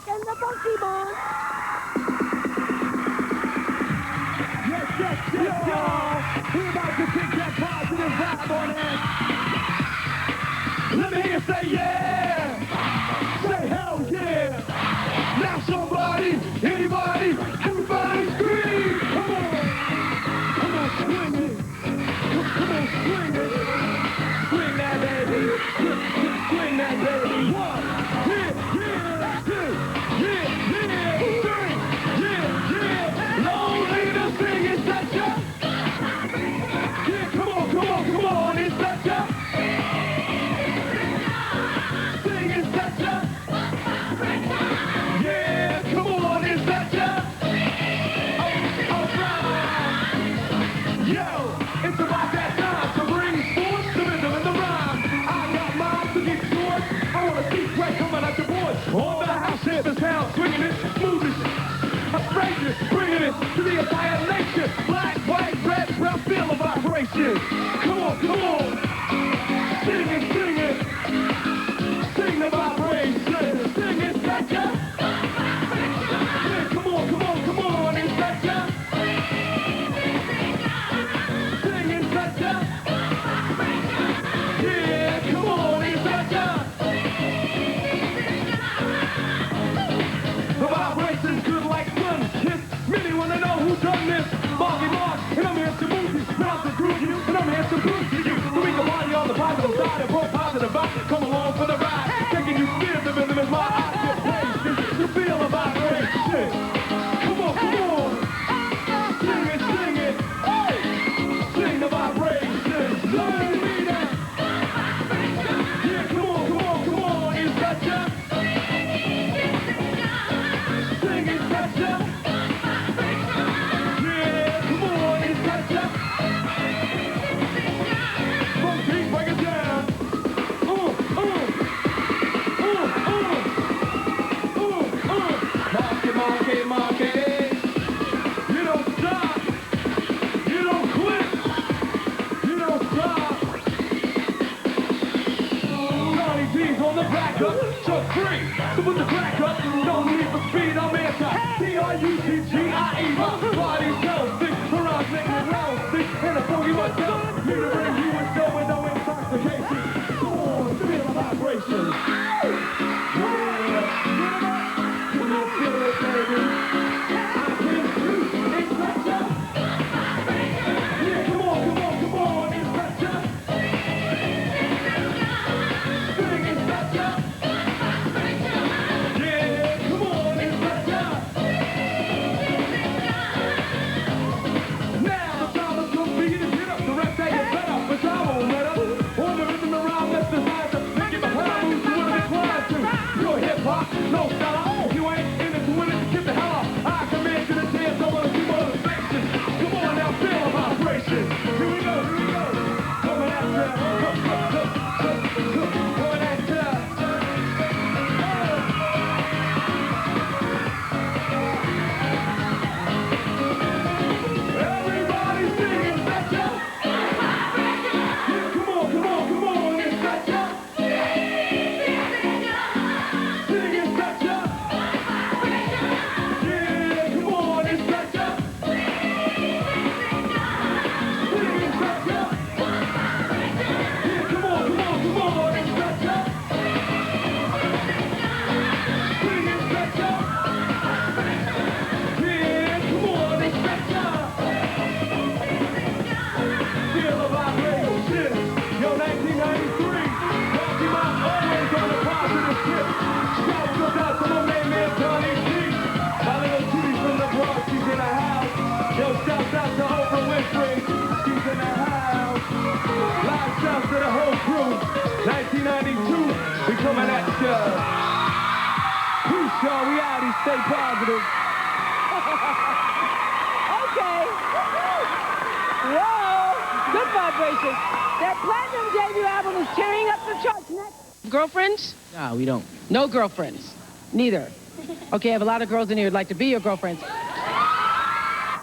Mark and the Funky Bunch. Yes, y'all. We're about to kick that positive vibe on in. Let me hear you say yeah. Say hell yeah. Now somebody, anybody, everybody scream. Come on. Come on, swing it. Come on, swing it. Swing that baby. Swing that baby. One, yeah, two, yeah, three, yeah. Long leader singing such a. Yeah, come on, it's such a. Singing such a. Yeah, come on, it's such a. Alright. Yo, it's about that time to bring forth the rhythm and the rhyme. I got mine to get short. I want to see sweat coming out your boys. All the house shit, the sound, swinging it, moving it. Outrageous, bringing it to the entire nation. Black, white, red, brown, feel the vibration. Come on. Sing it. Sing the vibration. Sing it, Satcha. Yeah, come on, it's Satcha. Sing it, Satcha. Yeah, come on, it's Satcha. The vibration's good like sun. Kiss. Many wanna know who done this. Marky Mark, and I'm here to move you. Now to groove you, and I'm here to prove to you. So we can party on the positive side and roll positive vibe. Come along for the ride. Taking you feel the rhythm in my occupation. You feel the vibration. Come on. Sing it. Sing the vibration. Long leader. Yeah, come on. It's such a. Sing it, such a. Yeah, come on, it's such a. Funky, break it down. Marky. You don't stop. You don't quit. You don't stop. Johnny D's on the back up. Chuck free. So put the crack up. No need for speed. I'm anti. T-R-U-G-G-I-E. Body's healthy. Around making it healthy. And a funky myself. Here to bring you a show with no intoxication. Come on, feel the vibration. Come on, feel it, baby. I can see it's such a. Yeah, come on, it's such a. Sing it's such a. Yeah, come on, it's such a. Now the time is gonna be to get up, the rest that get better, but I won't let up. On the rhythm around, that's the time to make it behind, move to what it's inclined to. You're hip-hop, no style. You ain't in it to win it, get the hell out. I command you to dance, I wanna see motivation. Come on now, feel the vibration. Here we go. Coming at ya. Coming at ya. Everybody singing, Satcha. Yeah, come on, it's Satcha. Singing, Satcha. Yeah, come on, it's Satcha. Singing, Satcha. Yeah, come on, it's Satcha. Singing, Satcha. Yeah, come on, it's Satcha. Feel the vibration. Yo, 1993. Marky Mark always on a positive tip. Shout goes out to my main man, Johnny G. My little cutie from the Bronx, she's in the house. Yo, shout out to Oprah Winfrey. She's in the house. Live shouts to the whole crew. 1992. We coming at ya. Peace, y'all. We outie. Stay positive. Okay. Whoa. Good vibration. Their platinum debut album is tearing up the charts next. Girlfriends? No, we don't. No girlfriends. Neither. Okay, I have a lot of girls in here who'd like to be your girlfriends.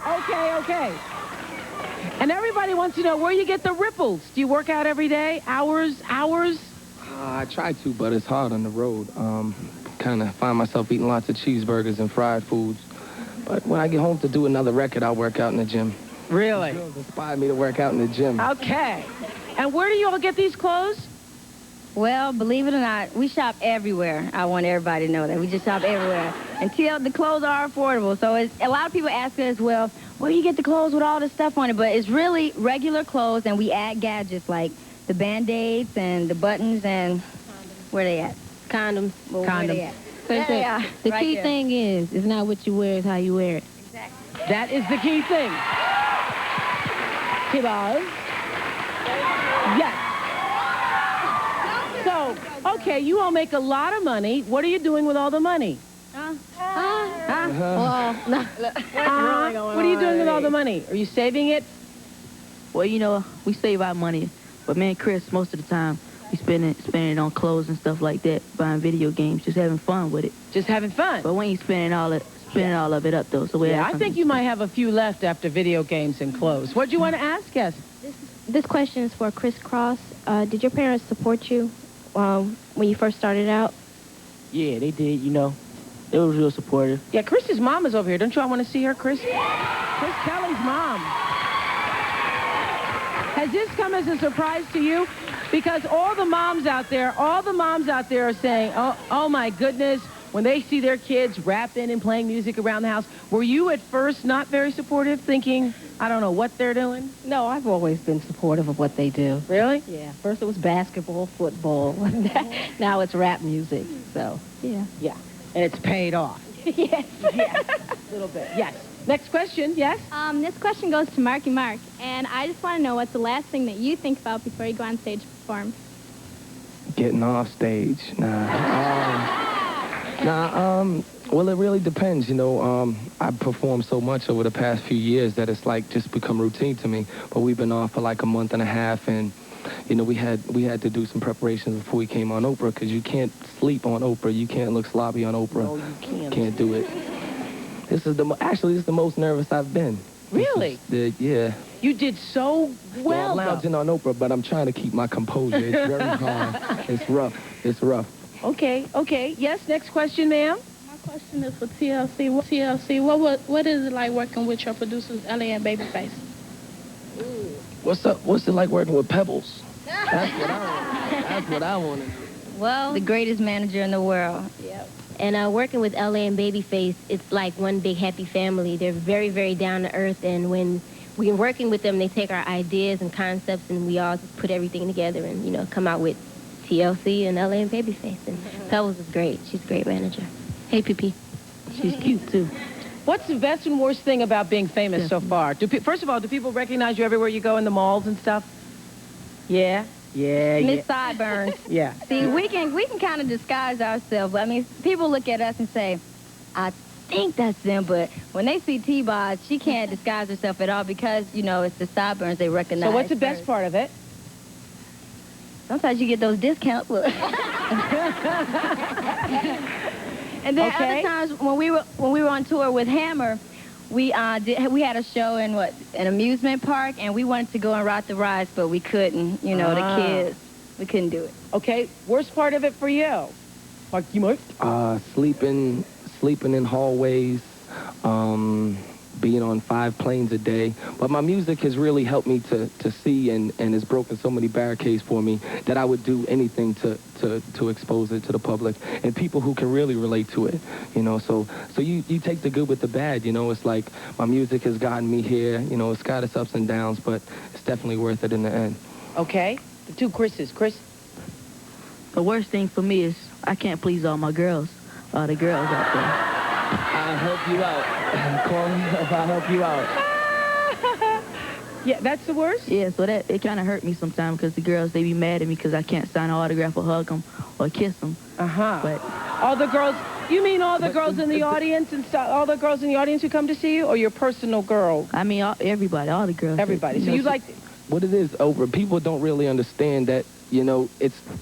Okay. And everybody wants to know where you get the ripples. Do you work out every day? Hours? I try to, but it's hard on the road. kind of find myself eating lots of cheeseburgers and fried foods. But when I get home to do another record, I'll work out in the gym. Really? Girls inspired me to work out in the gym. Okay. And where do you all get these clothes? Well, believe it or not, we shop everywhere. I want everybody to know that. We just shop everywhere. Until the clothes are affordable. So a lot of people ask us, well, where do you get the clothes with all this stuff on it? But it's really regular clothes, and we add gadgets like the Band-Aids and the buttons and where they at? Condoms. Well, Condoms. Where they at? There they are. The key thing is, it's not what you wear, it's how you wear it. Exactly. That is the key thing. T-Boz? Yes. So, okay, you all make a lot of money. What are you doing with all the money? Well, no. What are you doing with all the money? Are you saving it? Well, you know, we save our money, but me and Chris, most of the time, we spend it on clothes and stuff like that, buying video games, just having fun with it. Just having fun. But when you spending all of it up, though, so we Yeah, I think you might have a few left after video games and clothes. What do you want to ask us? This question is for Chris Cross. Did your parents support you when you first started out? Yeah, they did, you know. They was real supportive. Yeah, Chris's mom is over here. Don't you all want to see her, Chris? Chris Kelly's mom. Has this come as a surprise to you? Because all the moms out there are saying, oh my goodness, when they see their kids rapping and playing music around the house. Were you at first not very supportive, thinking, I don't know what they're doing? No, I've always been supportive of what they do. Really? Yeah. First it was basketball, football. Now it's rap music. So, yeah. Yeah. And it's paid off. Yes. Yes. A little bit. Yes. Next question. Yes? This question goes to Marky Mark, and I just want to know what's the last thing that you think about before you go on stage to perform? Getting off stage. Well, it really depends, you know. I've performed so much over the past few years that it's like just become routine to me. But we've been off for like a month and a half, and you know, we had to do some preparations before we came on Oprah, because you can't sleep on Oprah, you can't look sloppy on Oprah. No, you can't. Can't do it. This is the most nervous I've been. Really? Yeah. You did so well, I'm lounging on Oprah, but I'm trying to keep my composure. It's very hard. It's rough. It's rough. Okay. Yes, next question, ma'am. My question is for TLC. What is it like working with your producers, Ellie and Babyface? What's up? What's it like working with Pebbles? That's what I want to do. Well, the greatest manager in the world. Yep. And working with LA and Babyface, it's like one big happy family. They're very, very down to earth, and when we're working with them, they take our ideas and concepts, and we all just put everything together and, you know, come out with TLC and LA and Babyface. And Pebbles is great. She's a great manager. Hey, PP. She's cute, too. What's the best and worst thing about being famous so far? First of all, do people recognize you everywhere you go in the malls and stuff? Yeah? Miss Sideburns. Yeah. See, we can kind of disguise ourselves. I mean, people look at us and say, I think that's them, but when they see T-Boz, she can't disguise herself at all because, you know, it's the sideburns they recognize. So what's the best part of it? Sometimes you get those discounts. Look. And then other times when we were on tour with Hammer, we had a show in an amusement park, and we wanted to go and ride the rides, but we couldn't. You know, the kids, we couldn't do it. Okay, worst part of it for you, Marky Mark? Sleeping in hallways, being on 5 planes a day. But my music has really helped me to see and has broken so many barricades for me that I would do anything to expose it to the public and people who can really relate to it, you know. So you take the good with the bad, you know. It's like my music has gotten me here, you know. It's got its ups and downs, but it's definitely worth it in the end. Okay, the two Chris's. Chris? The worst thing for me is I can't please all my girls, all the girls out there. I'll help you out. Call me up, I'll help you out. Yeah, that's the worst? Yeah, so it kind of hurt me sometimes because the girls, they be mad at me because I can't sign an autograph or hug them or kiss them. But all the girls, you mean all the girls in the audience and stuff, all the girls in the audience who come to see you, or your personal girl? I mean, everybody, all the girls. Everybody. So you like... What it is, Oprah, people don't really understand that, you know,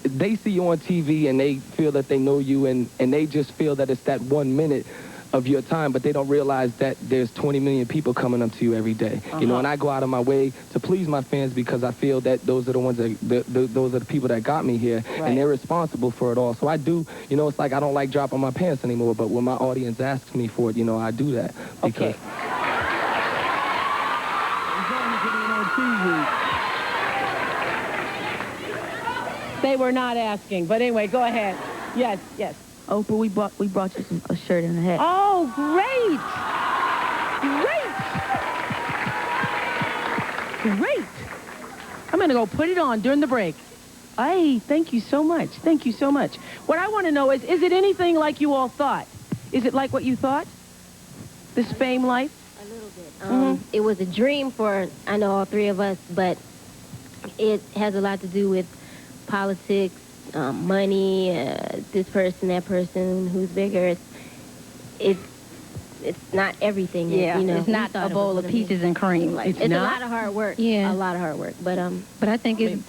they see you on TV and they feel that they know you and they just feel that it's that 1 minute. of your time, but they don't realize that there's 20 million people coming up to you every day. You know, and I go out of my way to please my fans because I feel that those are the ones that, those are the people that got me here, and they're responsible for it all. So I do, you know, it's like I don't like dropping my pants anymore, but when my audience asks me for it, you know, I do that. Because They were not asking, but anyway, go ahead. Yes, yes. Oprah, we brought you a shirt and a hat. Oh, great! Great! I'm going to go put it on during the break. Hey, thank you so much. Thank you so much. What I want to know is it anything like you all thought? Is it like what you thought? This fame life? A little bit. It was a dream for, I know, all three of us, but it has a lot to do with politics, money, this person, that person, who's bigger. It's not everything. Yeah, you know, it's not a bowl of peaches and cream. Like it's a lot of hard work. Yeah. A lot of hard work. But I think it's...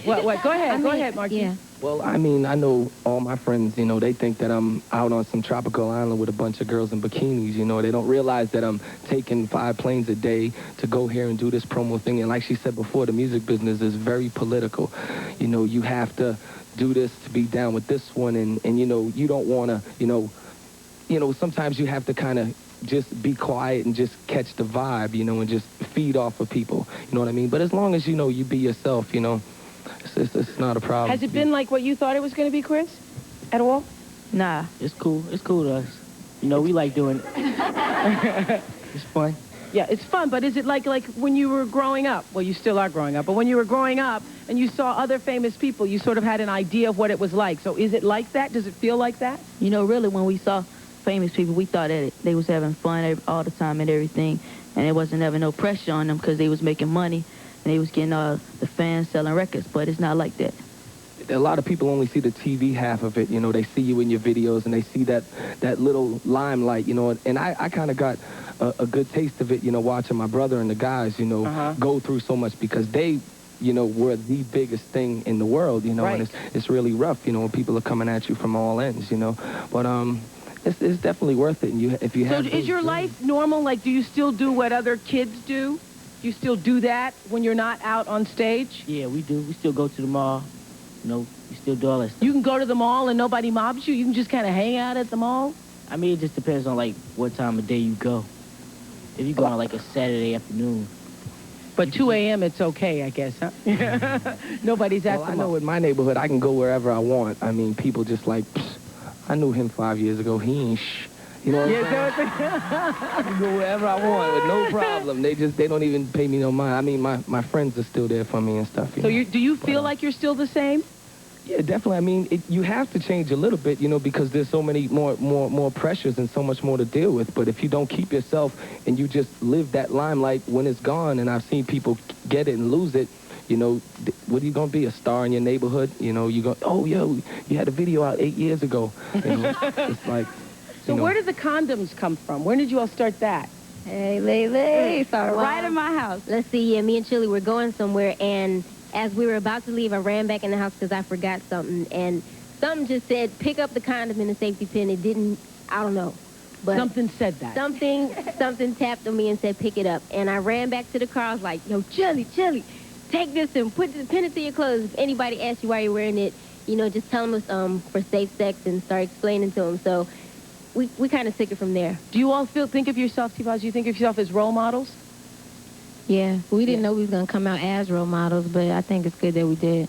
What? Go ahead, Marky. Yeah. well, I mean, I know all my friends, you know, they think that I'm out on some tropical island with a bunch of girls in bikinis, you know. They don't realize that I'm taking 5 planes a day to go here and do this promo thing. And like she said before, the music business is very political. You know, you have to do this to be down with this one, and you know, you don't want to, you know, sometimes you have to kind of just be quiet and just catch the vibe, you know, and just feed off of people, you know what I mean? But as long as, you know, you be yourself, you know, it's not a problem. Has it been like what you thought it was going to be, Chris? At all? Nah, it's cool. It's cool to us. You know, we like doing it. It's fun. Yeah, it's fun, but is it like when you were growing up? Well, you still are growing up, but when you were growing up and you saw other famous people, you sort of had an idea of what it was like. So is it like that? Does it feel like that? You know, really, when we saw famous people, we thought that they was having fun all the time and everything, and there wasn't having no pressure on them because they was making money and they was getting all the fans selling records, but it's not like that. A lot of people only see the TV half of it, you know. They see you in your videos and they see that little limelight, you know, and I kind of got a good taste of it, you know, watching my brother and the guys, you know, go through so much because they, you know, were the biggest thing in the world, you know, and it's really rough, you know, when people are coming at you from all ends, you know, but it's definitely worth it. And if you have. So is your life normal? Like, do you still do what other kids do? Do you still do that when you're not out on stage? Yeah, we do. We still go to the mall. You know, we still do all that stuff. You can go to the mall and nobody mobs you? You can just kind of hang out at the mall? I mean, it just depends on, like, what time of day you go. If you go on, like, a Saturday afternoon. But 2 a.m. it's okay, I guess, huh? Nobody's at the mall. I know in my neighborhood, I can go wherever I want. I mean, people just like, I knew him 5 years ago. He ain't You know what I'm saying? I can go wherever I want with no problem. They don't even pay me no mind. I mean, my friends are still there for me and stuff. So do you feel like you're still the same? Yeah, definitely. I mean, you have to change a little bit, you know, because there's so many more pressures and so much more to deal with. But if you don't keep yourself and you just live that limelight when it's gone, and I've seen people get it and lose it, you know, what are you going to be, a star in your neighborhood? You know, you go, oh, yo, you had a video out 8 years ago. You know, it's like... So where did the condoms come from? When did you all start that? Hey, Lele, started right in my house. Let's see, yeah, me and Chili were going somewhere, and as we were about to leave, I ran back in the house because I forgot something, and something just said, pick up the condom in the safety pin. It didn't, I don't know. But something said that. Something tapped on me and said, pick it up. And I ran back to the car. I was like, yo, Chili, take this and pin it to your clothes. If anybody asks you why you're wearing it, you know, just tell them it's for safe sex and start explaining to them. So we kind of took it from there. Do you all think of yourself, T-Boz, do you think of yourself as role models? Yeah, we didn't know we was going to come out as role models, but I think it's good that we did.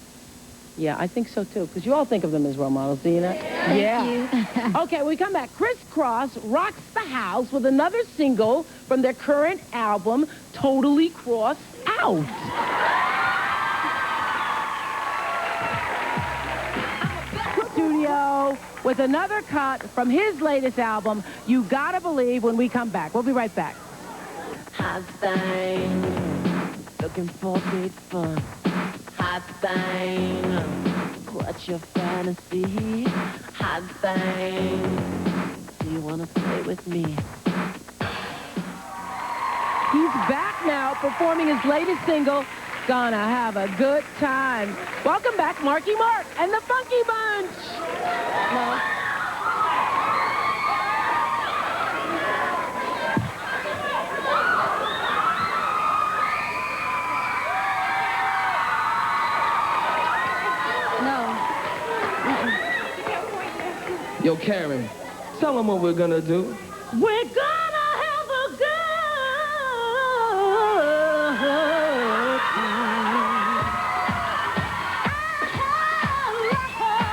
Yeah, I think so, too, because you all think of them as role models, do you not? Thank you. Okay, we come back. Criss Cross rocks the house with another single from their current album, Totally Crossed Out. Studio with another cut from his latest album, You Gotta Believe, when we come back. We'll be right back. Hot thing, looking for big fun. Hot thing, what's your fantasy? Hot thing, do you wanna play with me? He's back now performing his latest single, Gonna Have a Good Time. Welcome back, Marky Mark and the Funky Bunch. Yo, Karen, tell them what we're gonna do. We're gonna have a good time.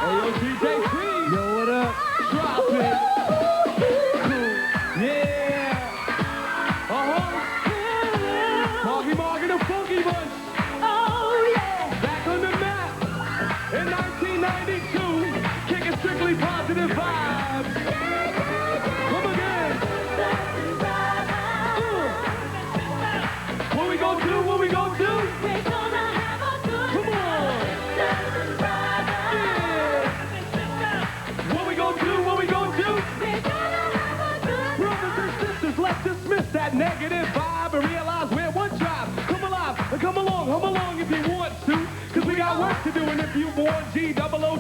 Hey, yo, DJ Creed. Yo, what up? Drop it. Cool. Yeah. Marky Mark and the Funky Bunch. Oh, yeah. Back on the map in 1992. Kicking strictly positive vibes. Come again. What we gonna do? What we gonna do? We're gonna have a good Come on. Yeah. What we gonna do? What we gonna do? We're gonna have a good Brothers and sisters, let's dismiss that negative vibe and realize we're one tribe. Come alive and come along if you want to. Cause we got work to do, and if you want G-O-O-G-W-I-L-L,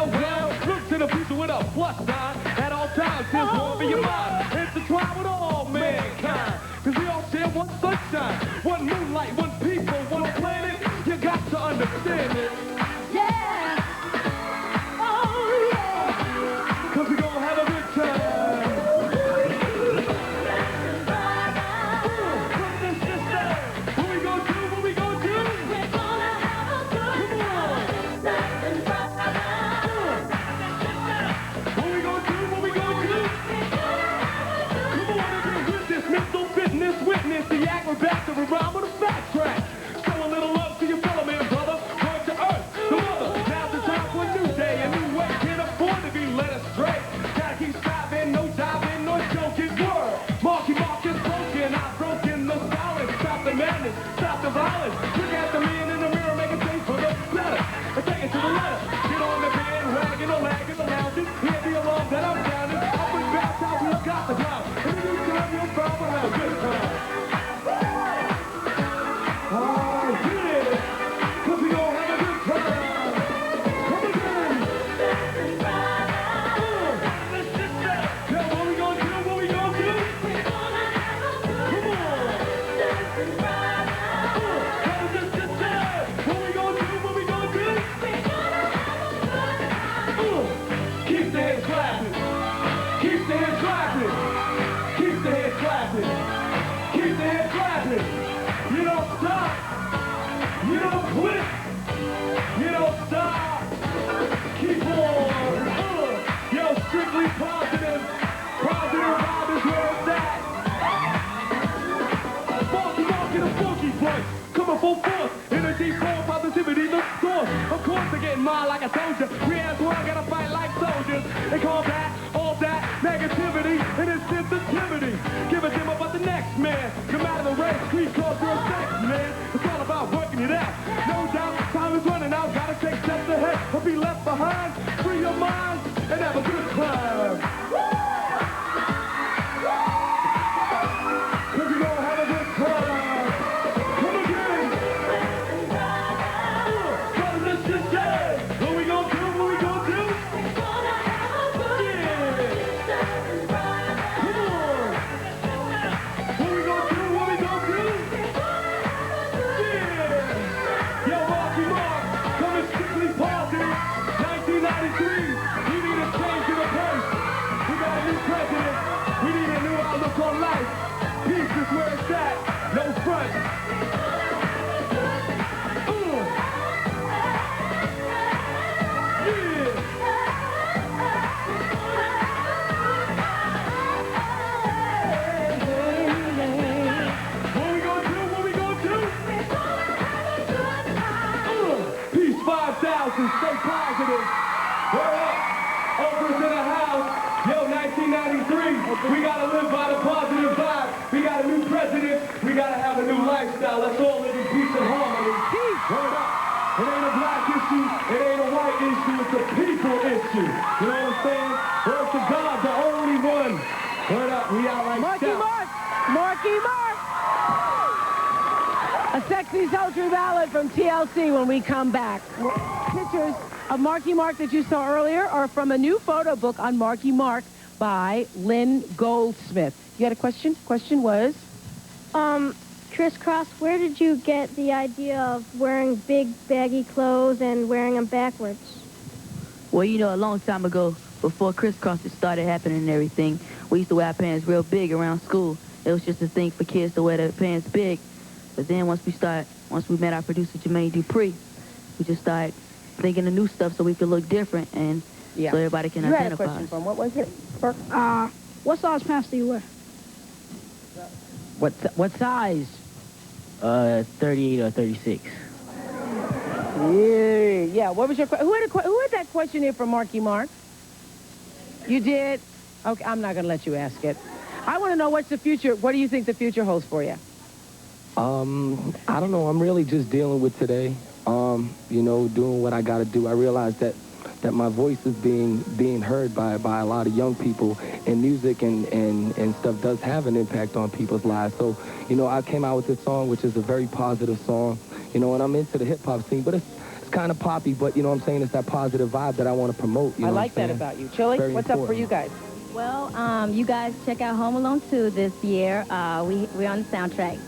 well, look to the future with a plus sign. At all times, there's one for your mind. Intertwined with all mankind. Cause we all share one sunshine, one moonlight, one people, one planet. You got to understand it. Yeah. Oh, yeah. Cause we gonna have a good time. What we gonna do? What we gonna do? We're gonna have a good What we gonna do? What we gonna do? Come on and get with this mental fitness witness. The acrobats of a rhyme with a fast track. Show a little love to your fellow man, brother. Word to earth, the mother. Now's the time for a new day, a new way. Can't afford to be led astray. Gotta keep striving, no jiving, no joking. Word, Marky Mark is broken. I've broken the silence. Stop the madness, stop the violence. Look at the man in the mirror, make a change for the better. And take it to the letter. Get on the bandwagon, or lag in the lounges. Hear the alarm that I'm sounding. Up and bounce out, we got the ground. And in due time, you'll find we'll have a good time. Oh, yeah. Cause we gon' have a good time. Come again. Yeah, what we gonna do? What we gonna do? We're gonna have a good Come on. What we gonna do? What we gonna do? We're gonna have a good Keep the head clapping. Keep the head clapping. Keep the head clapping. Keep the head clapping. You don't stop. You don't quit. You don't stop. Keep on. Yo, strictly positive. Positive vibe is where it's at. Marky Mark and a funky bunch. Coming full force. Energy, form, positivity, the source. Of course, they're getting mine like I told you. We as well gotta fight like soldiers. And combat all that negativity and its sensitivity. Give a damn about the next man. No matter the race, creed, culture, or sex, man. It's all about working it out. No doubt, time is running out. Gotta take steps ahead or be left behind. Free your mind and have a good time. Cause we gonna have a good time. Come again. Brothers and sisters, what we gonna do? What we gonna do? We're gonna have a good Yeah. Come on. What we gonna do? What we gonna do? Yeah. Yo, Marky Mark, coming strictly positive. 1993. We need a change in the pace. We got a new president. We need a new outlook on life. Peace is where it's at. No front. Yeah. What we gonna do? What we gonna do? Peace 5,000. Stay positive. Word up. Oprah's in the house. Yo, 1993. We gotta live by the positive vibe. We got a new president. We gotta have a new lifestyle. Let's all live in peace and harmony. Word up. It ain't a black issue. It ain't a white issue. It's a people issue. You know what I'm saying? Word to God, the only one. Word up. We out like Marky that. Mark! Marky Mark! A sexy sultry ballad from TLC when we come back. Pictures of Marky Mark that you saw earlier are from a new photo book on Marky Mark by Lynn Goldsmith. You had a question? Question was? Crisscross, where did you get the idea of wearing big baggy clothes and wearing them backwards? Well, you know, a long time ago, before crisscrosses started happening and everything, we used to wear our pants real big around school. It was just a thing for kids to wear their pants big. But then once we met our producer, Jermaine Dupree, we just started thinking of new stuff so we could look different and so everybody can identify. You had a question from, what was it? What size pants do you wear? What size? 38 or 36. Yeah. What was your question? Who had that question here from Marky Mark? You did? Okay, I'm not going to let you ask it. I want to know what's the future. What do you think the future holds for you? I don't know. I'm really just dealing with today. You know, doing what I got to do. I realize that my voice is being heard by a lot of young people, and music and stuff does have an impact on people's lives. So, you know, I came out with this song, which is a very positive song, you know, and I'm into the hip-hop scene, but it's kind of poppy, but, you know what I'm saying, it's that positive vibe that I want to promote. You know I like that about you. Chili, what's up for you guys? Well, you guys check out Home Alone 2 this year. We're on the soundtrack.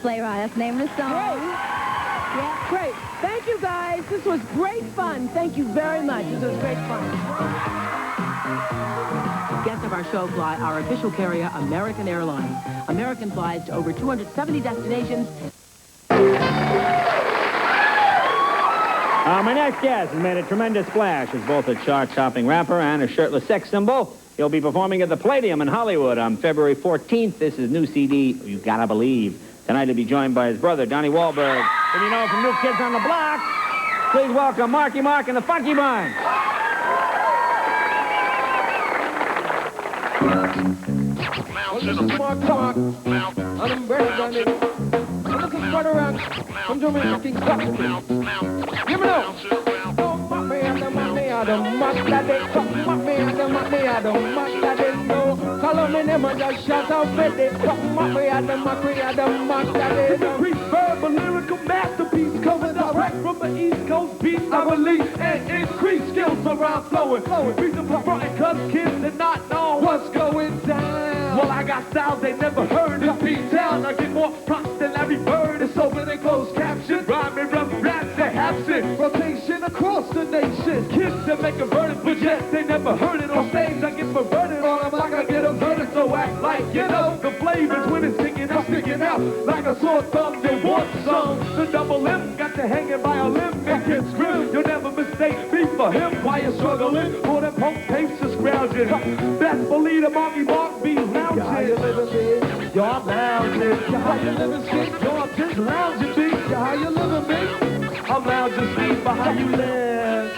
Sleigh Ride, that's the name of the song. Yeah, great. Thank you, guys. This was great fun. Thank you very much. This was great fun. Guests of our show fly our official carrier, American Airlines. American flies to over 270 destinations. My next guest has made a tremendous splash as both a chart-topping rapper and a shirtless sex symbol. He'll be performing at the Palladium in Hollywood on February 14th. This is new CD, You Gotta Believe. Tonight he'll be joined by his brother, Donnie Wahlberg. And you know from New Kids on the Block, please welcome Marky Mark and the Funky Bunch. I'm doing fucking stuff. Give me up. Follow me, them and just shout out with it. Verbal lyrical masterpiece coming direct from the East Coast beat. I believe and increase skills around flowing. Reason for frontin' cause kids did not know what's going down. Well, I got styles they never heard in P-Town. I get more props than Larry Bird. It's open and closed caption. Rhyming rough raps that absent. Rotation across the nation. Kids that make a verdict, but yet they never heard it on stage. I get perverted on them like I get averted. So act like you know the flavors when it's sticking out like a sore thumb. They want some. The double M got you hanging by a limb and get screwed. You'll never mistake me for him while you're struggling for them punk tapes to scrounging. Best believe the Marky Mark be lounging. How you living, bitch? Yo, I'm lounging. How you living, bitch? Yo, I'm just lounging, bitch. How you living, bitch? I'm lounging, Steve, but how you live?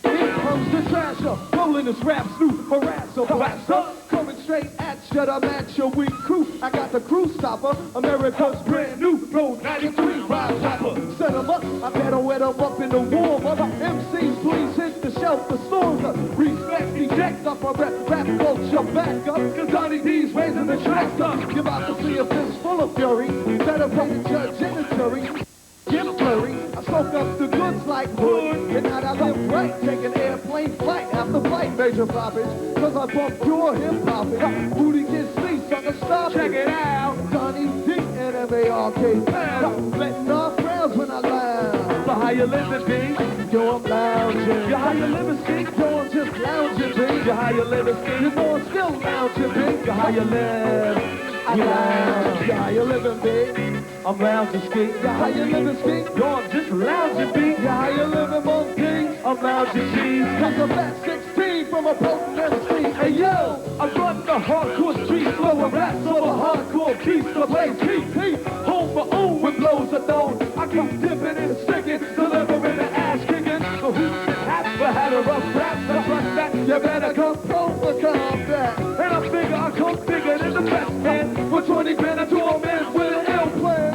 Here comes the trasher, rolling this rap snoop, harasser, coming straight at you to match your weak crew. I got the crew stopper, America's brand new Road 93 ride chopper. Set them up, I better wet them up in the warm up. MCs, please hit the shelf for stronger. Respect, eject up, I rap culture back up, cause Donnie D's raising the tracks up. You're about to see a fist full of fury, better pay the judge and the jury. Get blurry, I soak up the goods like wood, and now I live right, taking airplane flight after flight, major profits, cause I bump pure hip-hop. Booty gets me, sucker, stop it. Check it out, Donnie D and M-A-R-K, letting off rounds when I lounge. So how you living, B? Yo, I'm lounging. Yo, how you living, Ski? Yo, I'm just lounging, B. Yo, how you living, Ski? You know I'm still lounging, B. Yo, how you live? I lounge. Yo, how you living, B? I'm lounging, Ski. Yo, how you living, Ski? Yo, I'm just lounging, B. Yo, how you living, Monkey? I'm lounging, G. Cause I'm back 16 from a potent MC. Hey, yo, I run the hardcore streets, flowing raps over hardcore beats to play TP. Home for own with blows of known. I keep dipping and sticking, delivering the ass kicking. So who ever had a rough rap? So trust that you better come pro for combat. And I figure I come bigger than the best man. For 20 grand I do a man with an L plan.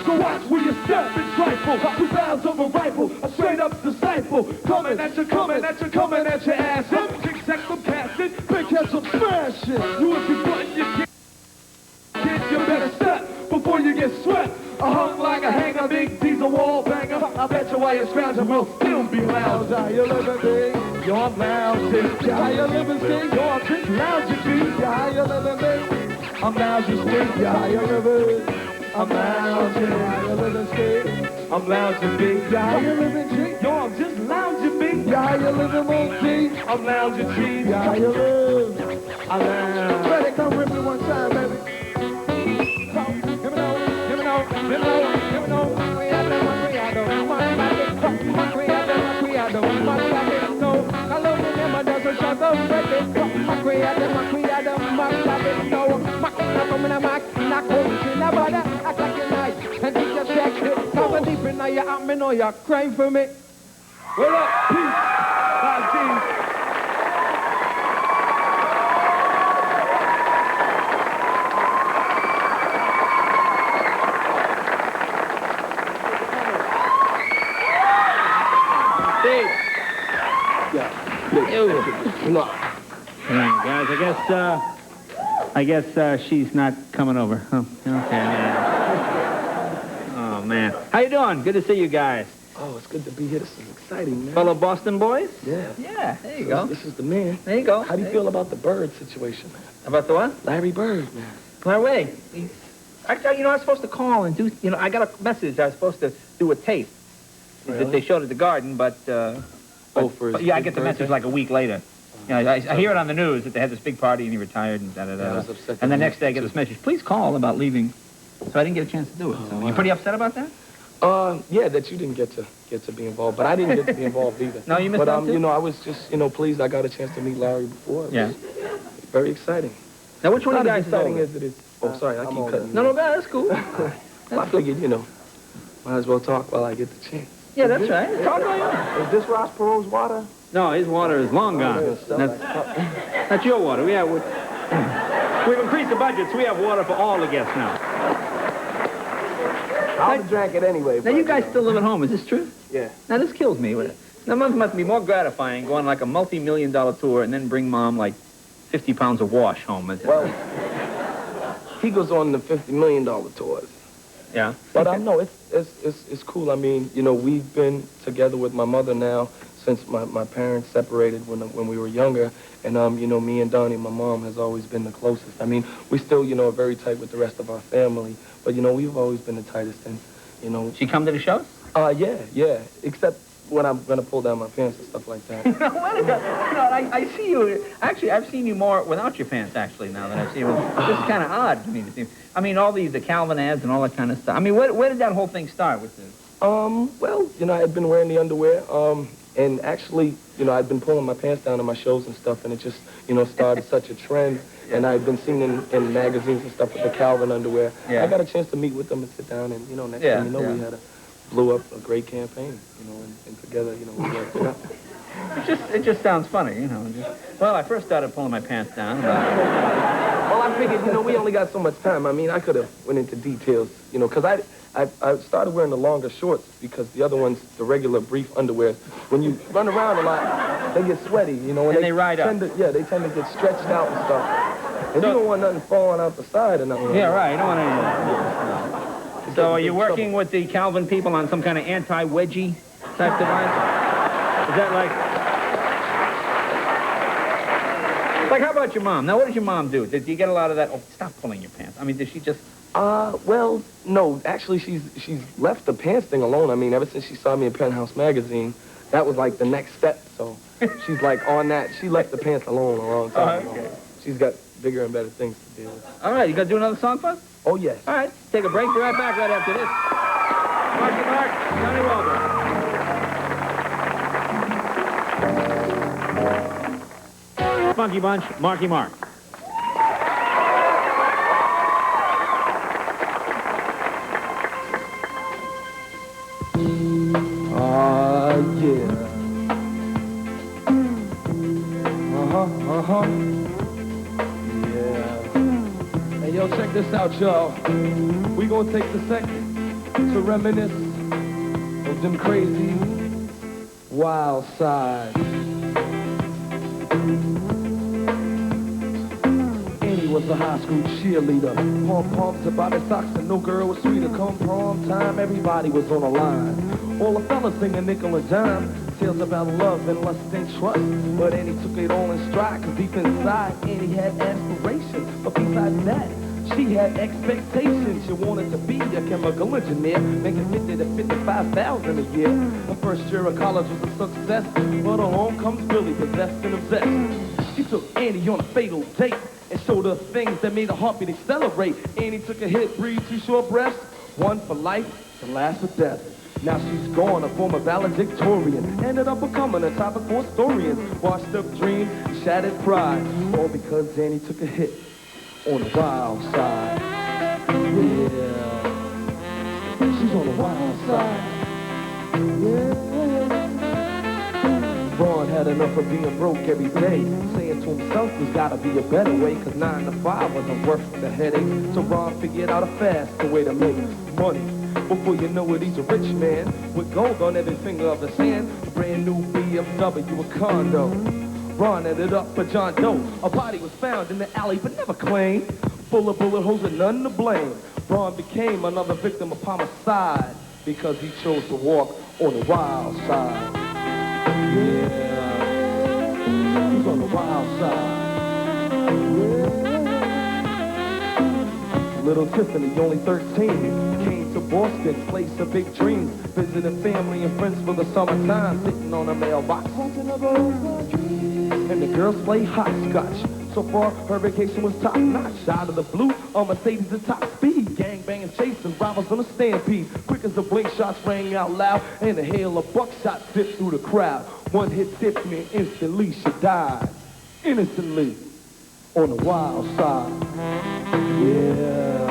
So watch where you step and trifle. 2 pounds of a rifle, a straight up disciple. Coming at you, coming at you, coming at your ass. Big sex I'm casting, big catch I'm smashing. You if you button your kid, you better step before you get swept. I hung like a hanger, big diesel wall banger. I bet you while you're scrounging, we'll still be lounge. How you living, big? Yo, I'm lounging. How you living, big? Yo, I'm just lounging, big. How you living, big? I'm lounging, big. How you living? I'm lounging. How you living, big? I'm lounging, big. How you living, big? Yo, I'm just lounging, big. Yeah, how you living, Monkey? I'm lounging cheese. Yeah, how you live? I lounge. Ready, come with me one time, baby. Come, give me no, give me no, give me no, give me no. Criado, my criado, no. Hello, me never does a shot of breakfast. My criado, no. My come in a Mac, knock home, she never that. Act like you're nice, and you just check it. Cover deep in your arm, me know you're crying for me. What up, peace? Guys, I guess she's not coming over. Oh, okay. Oh man, how you doing? Good to see you guys. Oh, it's good to be here. This is exciting, man. Fellow Boston boys? Yeah. Yeah, there you go. This is the man. There you go. How do you feel about the Bird situation, man? About the what? Larry Bird, man. By the way, I was supposed to call and do, I got a message. I was supposed to do a tape that they showed at the Garden, but yeah, I get the message like a week later. I hear it on the news that they had this big party and he retired and da-da-da. And the next day I get this message, please call about leaving. So I didn't get a chance to do it. So you're pretty upset about that? Yeah, that you didn't get to be involved, but I didn't get to be involved either. No, you missed out too? I was just, pleased I got a chance to meet Larry before. It was very exciting. Now, which one of you guys is exciting as it is? Oh, sorry, I keep cutting you. No, that's cool. Well, I figured, might as well talk while I get the chance. Yeah, that's right. Talk all you want. Is this Ross Perot's water? No, his water is long gone. That's your water. We've increased the budget, so we have water for all the guests now. I drank it anyway. Now, you guys still live at home. Is this true? Yeah. Now, this kills me. That must be more gratifying, going like a multi-million-dollar tour and then bring Mom like 50 pounds of wash home. Well, he goes on the $50 million tours. Yeah. But no, it's cool. I mean, we've been together with my mother now since my parents separated when we were younger. And, me and Donnie, my mom, has always been the closest. I mean, we still, are very tight with the rest of our family. But, we've always been the tightest. And, She come to the shows? Yeah. Except when I'm going to pull down my pants and stuff like that. I see you. Actually, I've seen you more without your pants, actually, now that I've seen you. This is kind of odd to me to see. I mean, all the Calvin ads and all that kind of stuff. I mean, where did that whole thing start with this? Well, I had been wearing the underwear. And actually, I'd been pulling my pants down in my shows and stuff, and it just, started such a trend. And I'd been seen in magazines and stuff with the Calvin underwear. Yeah. I got a chance to meet with them and sit down, and, next thing we had blew up a great campaign, and together, we worked it out. It just sounds funny, Well, I first started pulling my pants down. Well, I figured, we only got so much time. I mean, I could have went into details, because I started wearing the longer shorts because the other ones, the regular brief underwear, when you run around a lot, they get sweaty, and they ride up. They tend to get stretched out and stuff. And you don't want nothing falling out the side or nothing. Yeah, right. You don't want anything. So are you working with the Calvin people on some kind of anti-wedgie type device? Is that like how about your mom? Now, what does your mom do? Did you get a lot of that? Oh, stop pulling your pants. I mean, did she just... Well, no. Actually, she's left the pants thing alone. I mean, ever since she saw me in Penthouse magazine, that was like the next step. So she's like on that. She left the pants alone a long time ago. She's got bigger and better things to deal with. All right, you gonna do another song for us? Oh, yes. All right, take a break. Be right back right after this. Marky Mark, Johnny Walker. Funky Bunch, Marky Mark. Yeah. Yeah. Hey, yo, check this out, y'all. We gonna take the second to reminisce of them crazy wild sides. Annie was a high school cheerleader. Pom-poms to Bobby socks and no girl was sweeter. Come prom time, everybody was on the line. All the fellas singing nickel and dime. Tales about love and lust and trust. But Annie took it all in stride, cause deep inside, Annie had aspirations. But besides that, She had expectations. She wanted to be a chemical engineer, making 50 to 55,000 a year. Her first year of college was a success, but along comes Billy, possessed and obsessed. She took Annie on a fatal date and showed her things that made her heartbeat accelerate. Annie took a hit, breathed 2 short breaths, one for life, the last for death. Now she's gone, a former valedictorian, ended up becoming a topic for historians. Washed up dreams, shattered pride, all because Annie took a hit on the wild side. Yeah, she's on the wild side. Yeah. Ron had enough of being broke every day, saying to himself there's gotta be a better way, cause 9 to 5 wasn't worth the headache. So Ron figured out a faster way to make money. Before you know it, he's a rich man with gold on every finger of his hand. A brand new BMW, a condo. Ron ended up for John Doe. A body was found in the alley but never claimed. Full of bullet holes and none to blame. Ron became another victim of homicide because he chose to walk on the wild side. Yeah, he's on the wild side. Yeah. Little Tiffany, only 13, came to Boston, place of big dreams, visiting family and friends for the summertime, sitting on a mailbox. And the girls play hopscotch. So far, her vacation was top-notch. Out of the blue, a Mercedes at top speed. Gangbangers chasing, robbers on a stampede. Quick as the blink shots rang out loud, and a hail of buckshot zipped through the crowd. One hit Tiffany, and instantly she died. Innocently, on the wild side. Yeah,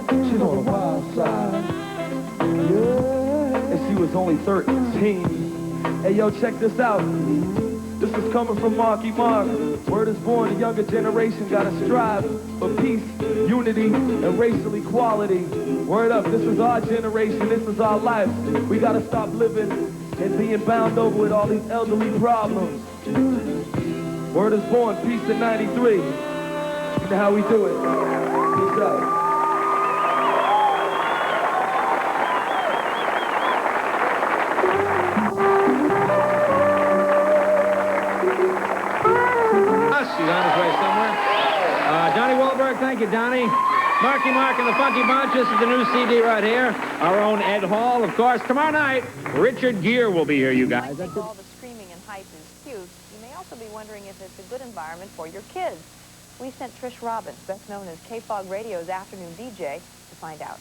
she's on the wild side. Yeah, and she was only 13. Hey, yo, check this out. This is coming from Marky Mark. Word is born, the younger generation gotta strive for peace, unity, and racial equality. Word up, this is our generation, this is our life. We gotta stop living and being bound over with all these elderly problems. Word is born, peace in 93. You know how we do it. Peace out. He's on his way somewhere. Donnie Wahlberg, thank you, Donnie. Marky Mark and the Funky Bunch. This is the new CD right here. Our own Ed Hall, of course. Tomorrow night, Richard Gere will be here, you guys. I think all the screaming and hype is cute. You may also be wondering if it's a good environment for your kids. We sent Trish Robbins, best known as K-Fog Radio's afternoon DJ, to find out.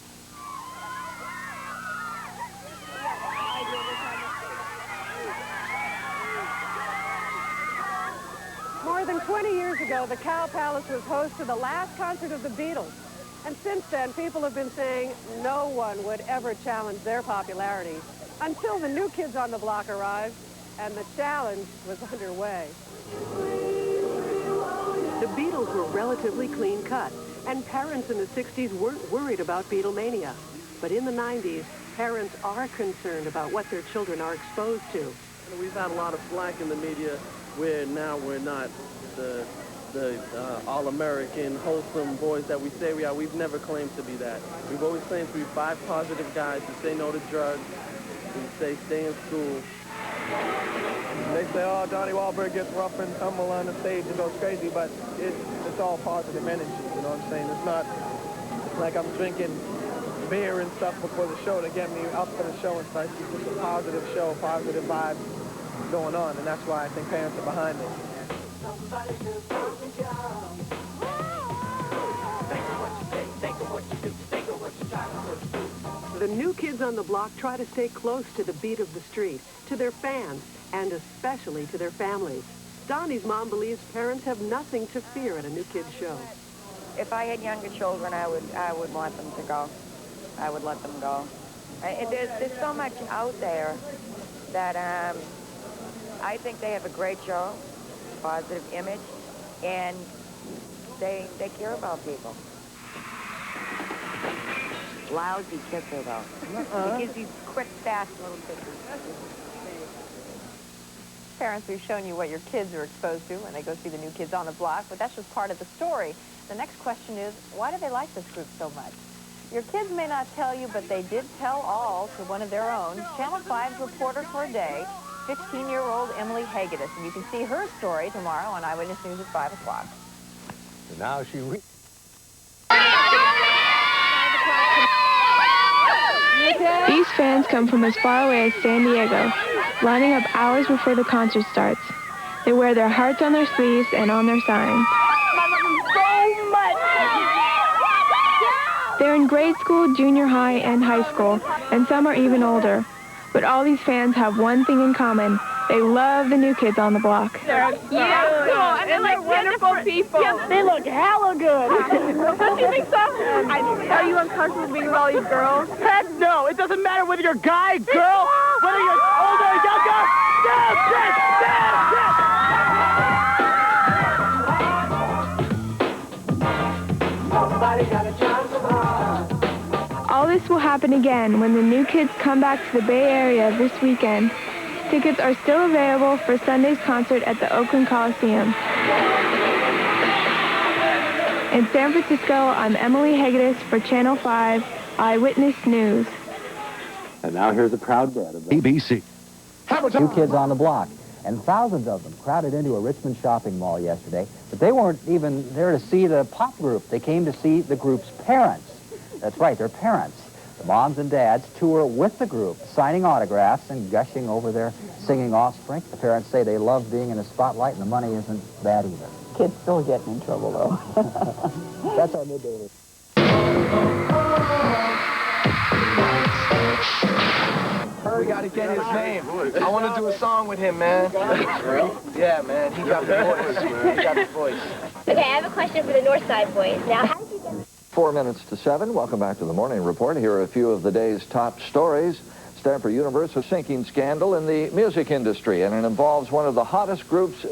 More than 20 years ago, the Cow Palace was host to the last concert of the Beatles. And since then, people have been saying no one would ever challenge their popularity until the New Kids on the Block arrived, and the challenge was underway. The Beatles were relatively clean-cut, and parents in the 60s weren't worried about Beatlemania. But in the 90s, parents are concerned about what their children are exposed to. We've had a lot of flack in the media where now we're not the all-American, wholesome boys that we say we are. We've never claimed to be that. We've always claimed to be 5 positive guys who say no to drugs, who say stay in school. They say, oh, Donnie Wahlberg gets rough and tumble on the stage and goes crazy, but it's all positive energy, you know what I'm saying? It's not like I'm drinking beer and stuff before the show to get me up for the show and stuff. It's just a positive show, positive vibes going on, and that's why I think parents are behind it. The New Kids on the Block try to stay close to the beat of the street, to their fans, and especially to their families. Donnie's mom believes parents have nothing to fear at a New Kids show. If I had younger children, I would want them to go. I would let them go. There's so much out there that I think they have a great show, positive image, and they care about people. Lousy kisser, though. It gives you quick, fast little kisses. Parents, we've shown you what your kids are exposed to when they go see the New Kids on the Block, but that's just part of the story. The next question is, why do they like this group so much? Your kids may not tell you, but they did tell all to one of their own. Channel 5's reporter for a day, 15-year-old Emily Hagedis, and you can see her story tomorrow on Eyewitness News at 5 o'clock. So now she These fans come from as far away as San Diego, lining up hours before the concert starts. They wear their hearts on their sleeves and on their signs. So much. They're in grade school, junior high, and high school, and some are even older. But all these fans have one thing in common. They love the new kids on the block. They're cool, and they're like wonderful people. Yeah, they look hella good. Don't you think so? Are you uncomfortable being with all these girls? Heck no! It doesn't matter whether you're guy, girl, whether you're older or younger. All this will happen again when the new kids come back to the Bay Area this weekend. Tickets are still available for Sunday's concert at the Oakland Coliseum. In San Francisco, I'm Emily Hegedus for Channel 5 Eyewitness News. And now here's a proud dad of ABC. New Kids on the Block, and thousands of them crowded into a Richmond shopping mall yesterday, but they weren't even there to see the pop group. They came to see the group's parents. That's right, their parents. The moms and dads tour with the group, signing autographs and gushing over their singing offspring. The parents say they love being in the spotlight, and the money isn't bad either. Kids still getting in trouble, though. That's our midday. We gotta get his name. I want to do a song with him, man. Yeah, man. He got the voice. He got the voice. Okay, I have a question for the Northside boys. Now, how did you get... 4 minutes to 7. Welcome back to the Morning Report. Here are a few of the day's top stories. Stanford University sinking scandal in the music industry, and it involves one of the hottest groups